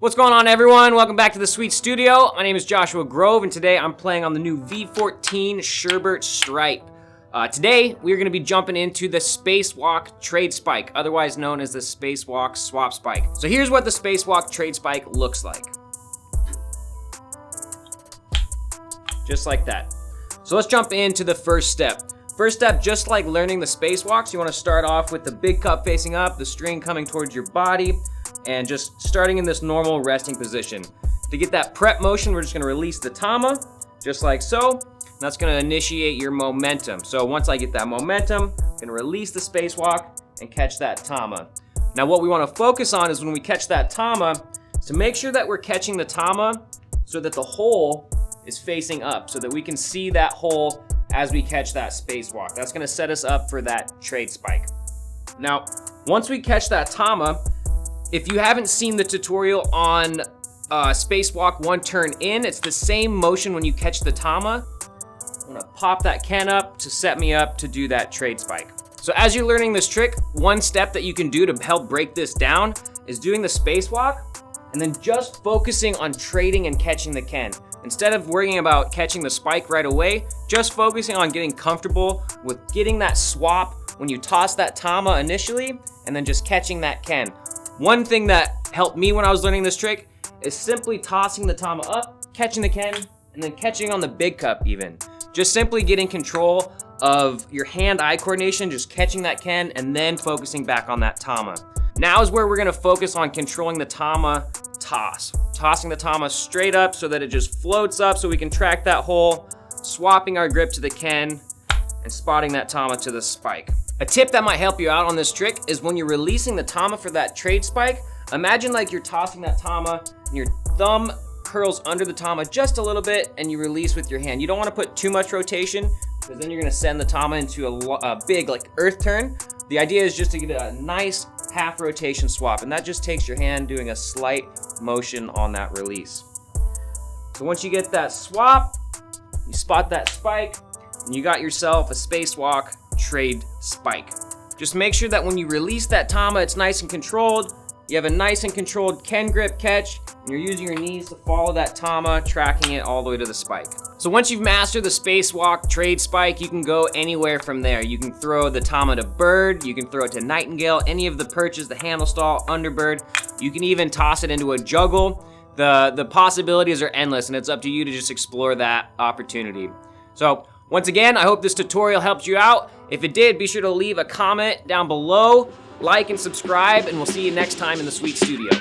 What's going on, everyone? Welcome back to the Sweet Studio. My name is Joshua Grove, and today I'm playing on the new V14 Sherbert Stripe. Today, we're going to be jumping into the SPACEWALK Trade Spike, otherwise known as the SPACEWALK Swap Spike. So here's what the SPACEWALK Trade Spike looks like. Just like that. So let's jump into the first step. First step, just like learning the spacewalks, you want to start off with the big cup facing up, the string coming towards your body, and just starting in this normal resting position. To get that prep motion, we're just going to release the tama, just like so. And that's going to initiate your momentum. So once I get that momentum, I'm going to release the spacewalk and catch that tama. Now what we want to focus on is when we catch that tama, to make sure that we're catching the tama so that the hole is facing up, so that we can see that hole as we catch that spacewalk. That's going to set us up for that trade spike. Now, once we catch that tama, if you haven't seen the tutorial on spacewalk one turn in, it's the same motion when you catch the tama. I'm gonna pop that can up to set me up to do that trade spike. So as you're learning this trick, one step that you can do to help break this down is doing the spacewalk and then just focusing on trading and catching the can. Instead of worrying about catching the spike right away, just focusing on getting comfortable with getting that swap when you toss that tama initially and then just catching that can. One thing that helped me when I was learning this trick is simply tossing the tama up, catching the can, and then catching on the big cup even. Just simply getting control of your hand-eye coordination, just catching that can, and then focusing back on that tama. Now is where we're gonna focus on controlling the tama toss. Tossing the tama straight up so that it just floats up so we can track that hole, swapping our grip to the can, and spotting that tama to the spike. A tip that might help you out on this trick is when you're releasing the tama for that trade spike, imagine like you're tossing that tama and your thumb curls under the tama just a little bit and you release with your hand. You don't want to put too much rotation because then you're going to send the tama into a big like earth turn. The idea is just to get a nice half rotation swap, and that just takes your hand doing a slight motion on that release. So once you get that swap, you spot that spike, and you got yourself a spacewalk trade spike. Just make sure that when you release that tama, it's nice and controlled. You have a nice and controlled Ken grip catch, and you're using your knees to follow that tama, tracking it all the way to the spike. So once you've mastered the spacewalk trade spike, you can go anywhere from there. You can throw the tama to bird, you can throw it to nightingale, any of the perches, the handle stall, underbird. You can even toss it into a juggle. The possibilities are endless, and it's up to you to just explore that opportunity. So once again, I hope this tutorial helped you out. If it did, be sure to leave a comment down below, like and subscribe, and we'll see you next time in the Sweet Studio.